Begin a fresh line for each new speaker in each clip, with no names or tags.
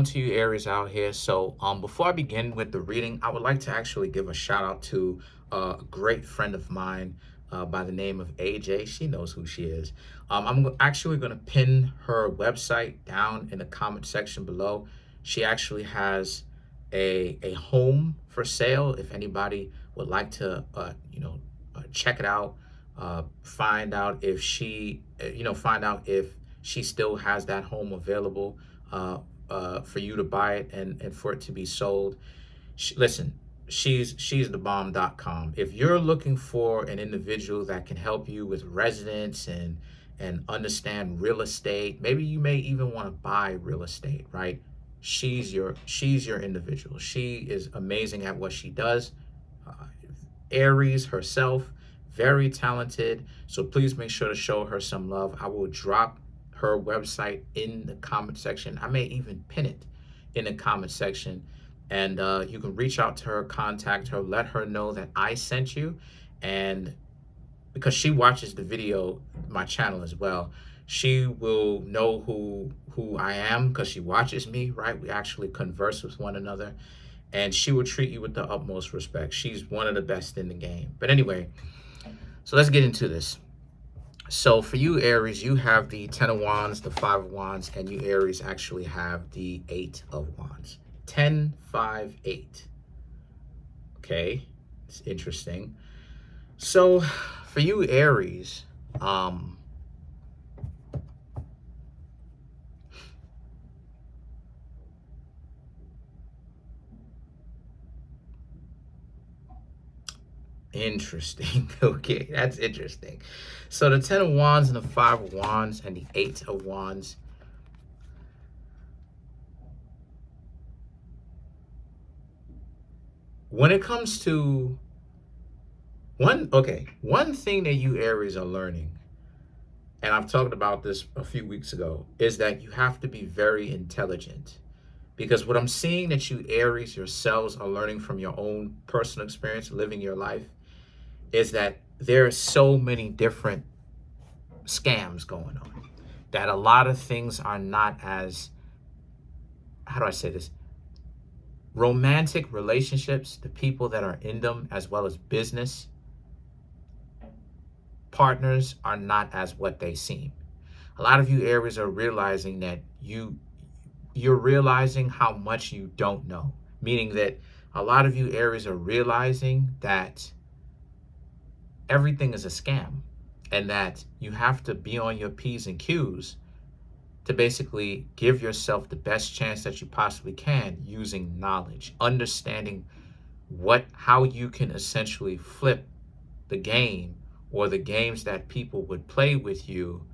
To you Aries out here. So before I begin with the reading, I would like to actually give a shout out to a great friend of mine by the name of AJ. She knows who she is. Actually going to pin her website down in the comment section below. She actually has a home for sale if anybody would like to check it out, find out if she still has that home available for you to buy it and for it to be sold. Listen, she's the bomb.com. If you're looking for an individual that can help you with residence and understand real estate, maybe you may even want to buy real estate, right? She's your individual. She is amazing at what she does. Uh, Aries herself, very talented. So please make sure to show her some love. I will drop her website in the comment section. I may even pin it in the comment section. And you can reach out to her, contact her, let her know that I sent you. And because she watches the video, my channel as well, she will know who I am because she watches me, right? We actually converse with one another, and she will treat you with the utmost respect. She's one of the best in the game. But anyway, so let's get into this. So for you Aries, you have the 10 of Wands, the 5 of Wands, and you Aries actually have the 8 of Wands. 10, 5, 8. Okay, it's interesting. So for you Aries, interesting. Okay, that's interesting. So the 10 of Wands and the 5 of Wands and the 8 of Wands. When it comes to one thing that you Aries are learning, and I've talked about this a few weeks ago, is that you have to be very intelligent. Because what I'm seeing that you Aries yourselves are learning from your own personal experience, living your life, is that there are so many different scams going on, that a lot of things are not as, how do I say this? Romantic relationships, the people that are in them, as well as business partners, are not as what they seem. A lot of you Aries are realizing that you're realizing how much you don't know, meaning that a lot of you Aries are realizing that everything is a scam and that you have to be on your P's and Q's to basically give yourself the best chance that you possibly can using knowledge, understanding how you can essentially flip the game or the games that people would play with you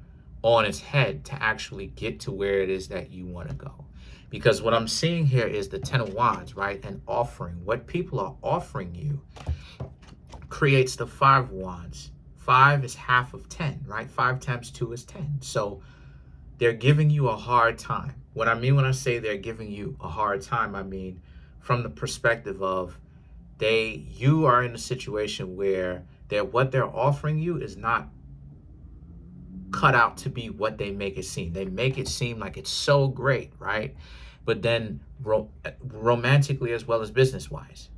on its head to actually get to where it is that you want to go. Because what I'm seeing here is the 10 of Wands, right? And offering. What people are offering you creates the 5 of Wands. 5 is half of 10, right? 5 times 2 is 10. So they're giving you a hard time. What I mean when I say they're giving you a hard time, I mean from the perspective of you are in a situation where what they're offering you is not cut out to be what they make it seem. They make it seem like it's so great, right? But then romantically as well as business-wise.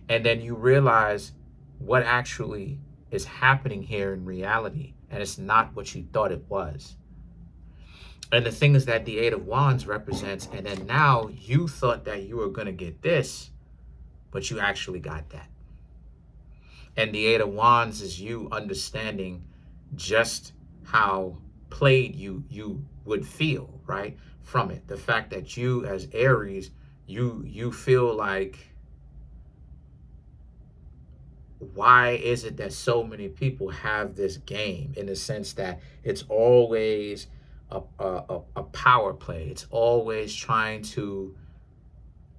And then you realize what actually is happening here in reality, and it's not what you thought it was. And the thing is that the 8 of Wands represents, and then now you thought that you were going to get this, but you actually got that. And the 8 of Wands is you understanding just how played you would feel, right, from it. The fact that you as Aries, you feel like, why is it that so many people have this game, in the sense that it's always a power play. It's always trying to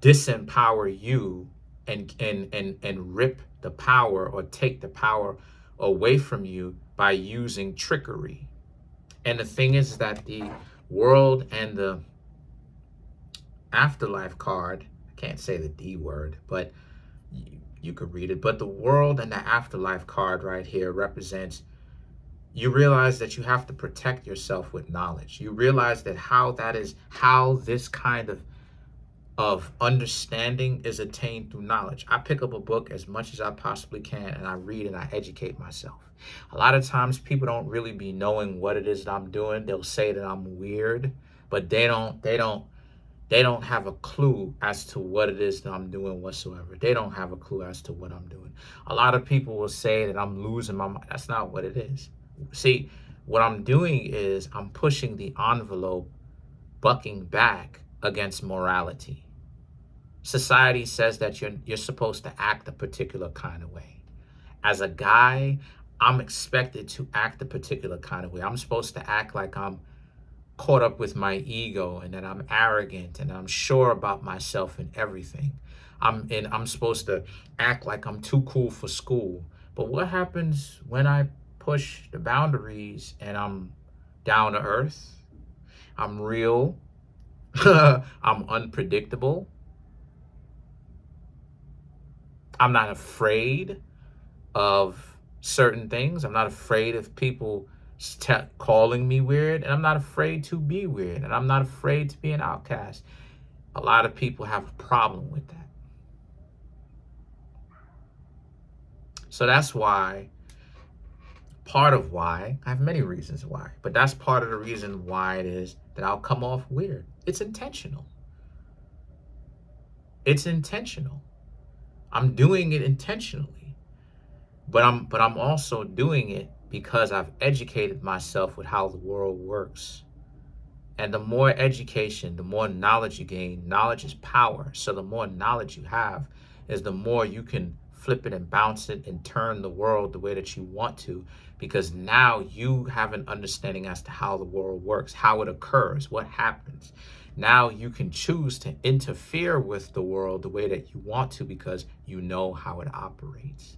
disempower you and rip the power or take the power away from you by using trickery. And the thing is that the world and the afterlife card, I can't say the D word, but you could read it, but the world and the afterlife card right here represents You realize that you have to protect yourself with knowledge. You realize that how this kind of understanding is attained through knowledge. I pick up a book as much as I possibly can, and I read and I educate myself. A lot of times people don't really be knowing what it is that I'm doing. They'll say that I'm weird, but they don't have a clue as to what it is that I'm doing whatsoever. They don't have a clue as to what I'm doing. A lot of people will say that I'm losing my mind. That's not what it is. See, what I'm doing is I'm pushing the envelope, bucking back against morality. Society says that you're supposed to act a particular kind of way. As a guy, I'm expected to act a particular kind of way. I'm supposed to act like I'm caught up with my ego and that I'm arrogant and I'm sure about myself and everything. I'm supposed to act like I'm too cool for school. But what happens when I push the boundaries and I'm down to earth? I'm real. I'm unpredictable. I'm not afraid of certain things. I'm not afraid of people calling me weird, and I'm not afraid to be weird, and I'm not afraid to be an outcast. A lot of people have a problem with that. So that's why, part of why, I have many reasons why, but that's part of the reason why it is that I'll come off weird. It's intentional. It's intentional. I'm doing it intentionally, but I'm also doing it because I've educated myself with how the world works. And the more education, the more knowledge you gain. Knowledge is power. So the more knowledge you have is the more you can flip it and bounce it and turn the world the way that you want to, because now you have an understanding as to how the world works, how it occurs, what happens. Now you can choose to interfere with the world the way that you want to because you know how it operates.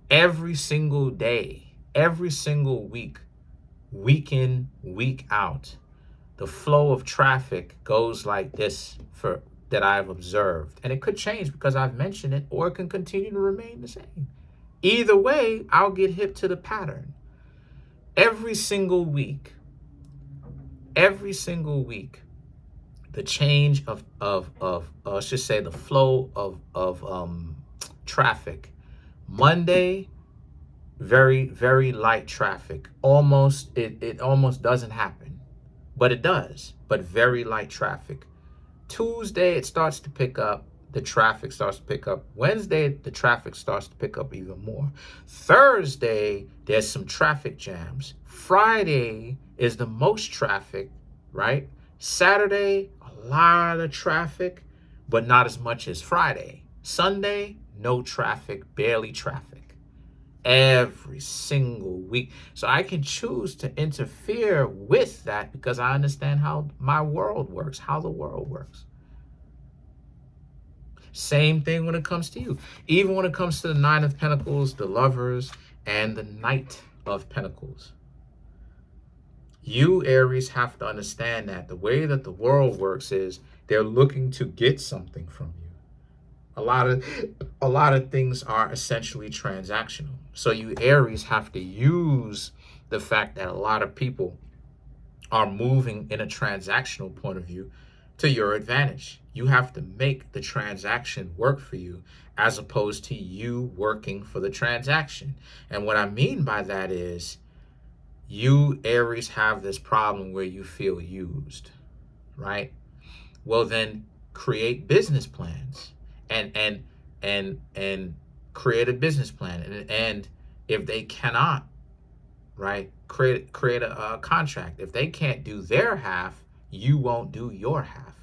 Every single day, every single week, week in, week out, the flow of traffic goes like this for that I've observed. And it could change because I've mentioned it, or it can continue to remain the same. Either way, I'll get hip to the pattern. Every single week, the change of let's just say the flow of traffic. Monday, very, very light traffic. It almost doesn't happen, but it does, but very light traffic. Tuesday, it starts to pick up. The traffic starts to pick up. Wednesday, the traffic starts to pick up even more. Thursday, there's some traffic jams. Friday is the most traffic, right? Saturday, a lot of traffic, but not as much as Friday. Sunday, no traffic, barely traffic. Every single week. So I can choose to interfere with that because I understand how my world works, how the world works. Same thing when it comes to you. Even when it comes to the Nine of Pentacles, the Lovers, and the Knight of Pentacles. You, Aries, have to understand that the way that the world works is they're looking to get something from you. A lot of things are essentially transactional. So you, Aries, have to use the fact that a lot of people are moving in a transactional point of view to your advantage. You have to make the transaction work for you as opposed to you working for the transaction. And what I mean by that is you, Aries, have this problem where you feel used, right? Well, then create business plans and create a business plan. And if they cannot, right, create a contract. If they can't do their half, you won't do your half.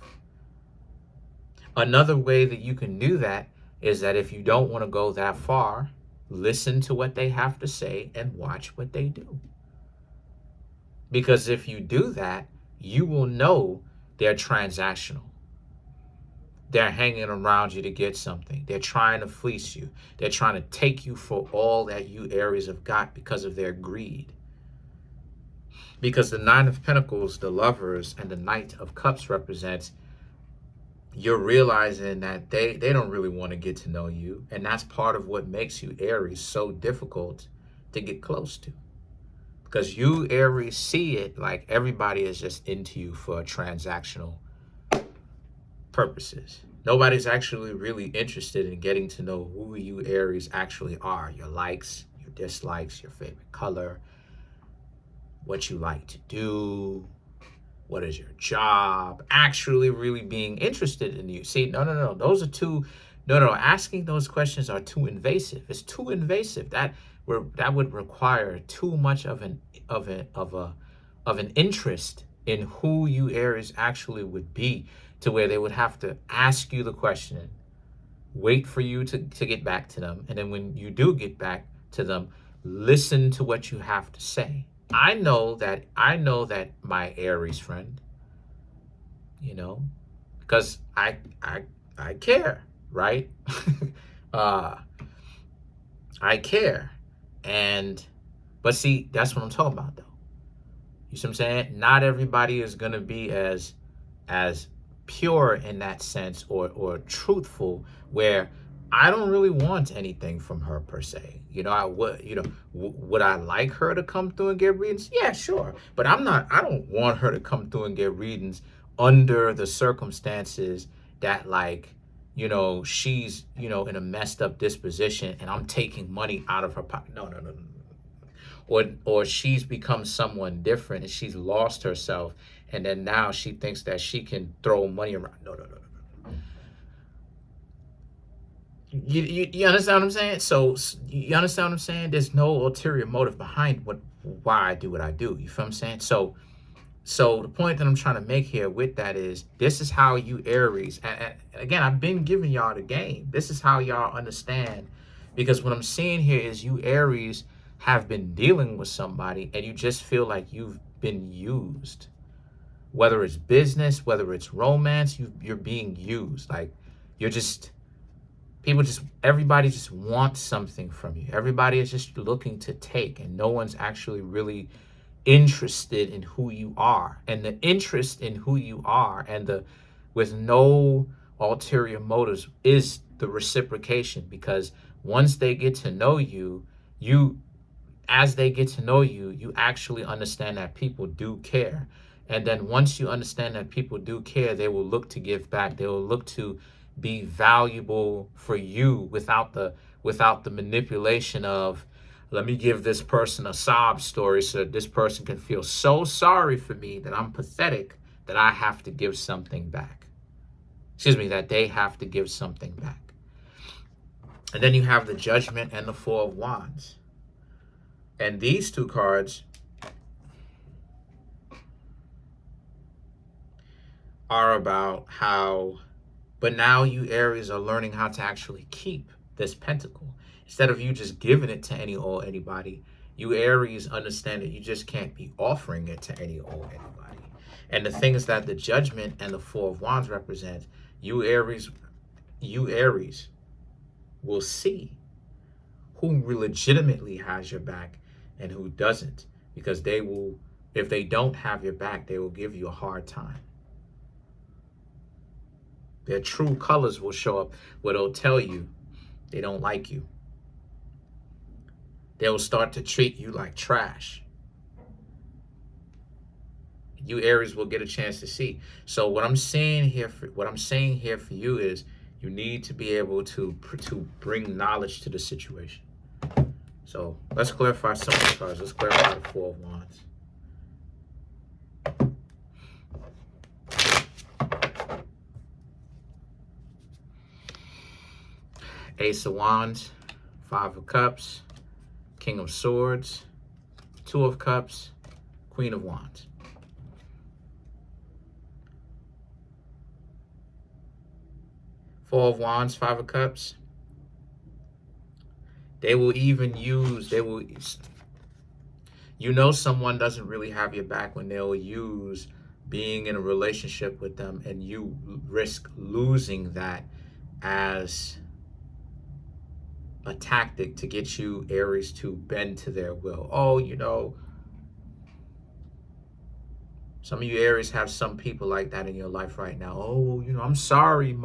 Another way that you can do that is that if you don't want to go that far, listen to what they have to say and watch what they do. Because if you do that, you will know they're transactional. They're hanging around you to get something. They're trying to fleece you. They're trying to take you for all that you, Aries, have got because of their greed. Because the Nine of Pentacles, the Lovers, and the Knight of Cups represents you're realizing that they don't really want to get to know you. And that's part of what makes you, Aries, so difficult to get close to. Because you, Aries, see it like everybody is just into you for transactional purposes. Nobody's actually really interested in getting to know who you, Aries, actually are. Your likes, your dislikes, your favorite color, what you like to do, what is your job, actually really being interested in you. See, no. Those are too, no. Asking those questions are too invasive. It's too invasive. That would require too much of an interest in who you, Aries, actually would be, to where they would have to ask you the question, wait for you to get back to them, and then when you do get back to them, listen to what you have to say. I know that my Aries friend, because I care, right? uh I care. But see, that's what I'm talking about though. You see what I'm saying? Not everybody is gonna be as pure in that sense, or truthful, where I don't really want anything from her per se. I would, would I like her to come through and get readings? Yeah, sure. But I don't want her to come through and get readings under the circumstances that, like, she's, in a messed up disposition and I'm taking money out of her pocket. No. Or she's become someone different and she's lost herself, and then now she thinks that she can throw money around. No. You understand what I'm saying? So you understand what I'm saying? There's no ulterior motive behind why I do what I do. You feel what I'm saying? So the point that I'm trying to make here with that is, this is how you, Aries, and again, I've been giving y'all the game. This is how y'all understand, because what I'm seeing here is you, Aries, have been dealing with somebody and you just feel like you've been used. Whether it's business, whether it's romance, you're being used. Like, you're just, everybody just wants something from you. Everybody is just looking to take, and no one's actually really interested in who you are. And the interest in who you are, and with no ulterior motives, is the reciprocation. Because once they get to know you, as they get to know you, you actually understand that people do care. And then once you understand that people do care, they will look to give back. They will look to be valuable for you without the manipulation of, let me give this person a sob story so that this person can feel so sorry for me that I'm pathetic that I have to give something back. That they have to give something back. And then you have the Judgment and the Four of Wands. And these two cards are about how, but now you, Aries, are learning how to actually keep this pentacle. Instead of you just giving it to anybody, you, Aries, understand that you just can't be offering it to anybody. And the thing is that the Judgment and the Four of Wands represent you, Aries will see who legitimately has your back and who doesn't, because they will, if they don't have your back, they will give you a hard time. Their true colors will show up, where they'll tell you they don't like you. They will start to treat you like trash. You, Aries, will get a chance to see. So what I'm saying here for you is, you need to be able to bring knowledge to the situation. So let's clarify some of the cards. Let's clarify the Four of Wands. Ace of Wands, Five of Cups, King of Swords, Two of Cups, Queen of Wands. Four of Wands, Five of Cups. They will someone doesn't really have your back when they'll use being in a relationship with them, and you risk losing that as a tactic to get you, Aries, to bend to their will. Oh, some of you, Aries, have some people like that in your life right now. Oh, I'm sorry,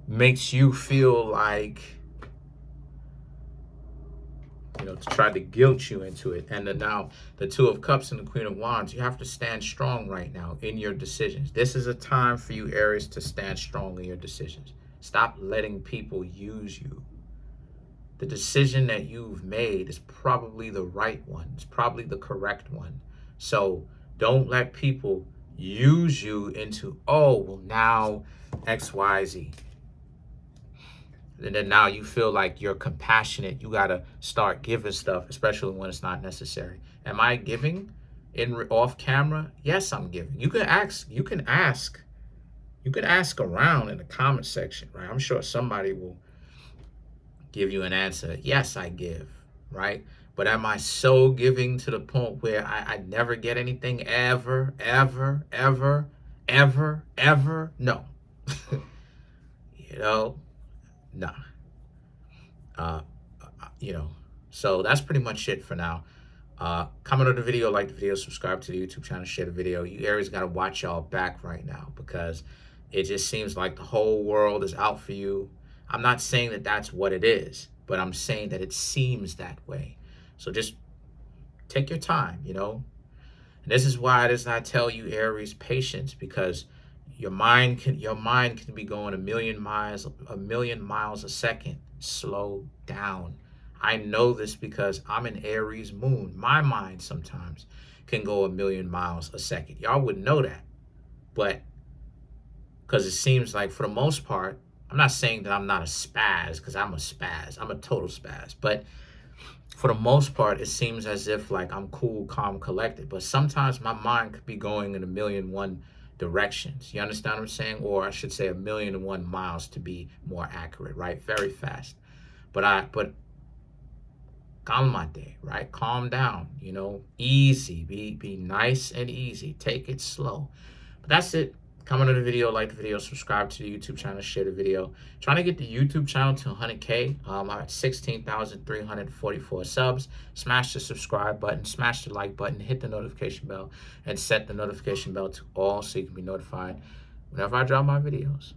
makes you feel like to try to guilt you into it. And then now the Two of Cups and the Queen of Wands, you have to stand strong right now in your decisions. This is a time for you, Aries, to stand strong in your decisions. Stop letting people use you. The decision that you've made is probably the right one. It's probably the correct one. So don't let people use you into, oh, well, now X, Y, Z. And then now you feel like you're compassionate. You got to start giving stuff, especially when it's not necessary. Am I giving off camera? Yes, I'm giving. You can ask around in the comment section, right? I'm sure somebody will give you an answer. Yes, I give, right? But am I so giving to the point where I never get anything ever? No. Nah. So that's pretty much it for now. Comment on the video, like the video, subscribe to the YouTube channel, share the video. You Aries got to watch y'all back right now, because it just seems like the whole world is out for you. I'm not saying that that's what it is, but I'm saying that it seems that way. So just take your time, And this is why I tell you, Aries, patience, because your mind can be going a million miles a second. Slow down. I know this because I'm an Aries moon. My mind sometimes can go a million miles a second. Y'all wouldn't know that, but because it seems like, for the most part, I'm not saying that I'm not a spaz, because I'm a spaz. I'm a total spaz. But for the most part, it seems as if like I'm cool, calm, collected. But sometimes my mind could be going in a million one directions. You understand what I'm saying? Or I should say 1,000,001 miles to be more accurate, right? Very fast. But calmate, right? Calm down, easy. Be nice and easy. Take it slow. But that's it. Comment on the video, like the video, subscribe to the YouTube channel, share the video. Trying to get the YouTube channel to 100K. I'm at 16,344 subs. Smash the subscribe button, smash the like button, hit the notification bell, and set the notification bell to all so you can be notified whenever I drop my videos.